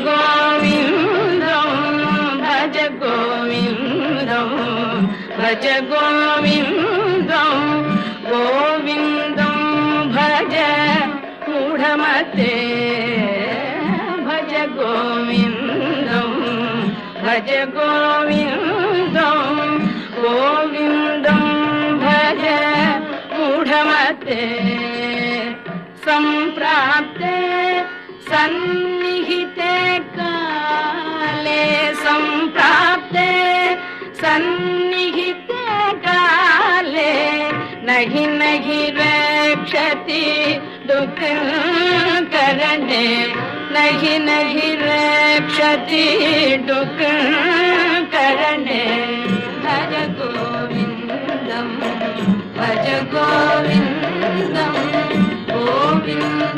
गोविन्दं भज गोविन्दं भज गोविन्दं गोविन्दं भज मूढमते भज गोविन्दं भज गोविन्दं गोविन्दं भज मूढमते सम्प्राप्ते सन्निहिते काले सम्प्राप्ते सन्निहिते काले नहि नहि रक्षति दुःखकरणे नहि नहि रक्षति दुःखकरणे भज गोविन्दं भज गोविन्दं गोविन्दं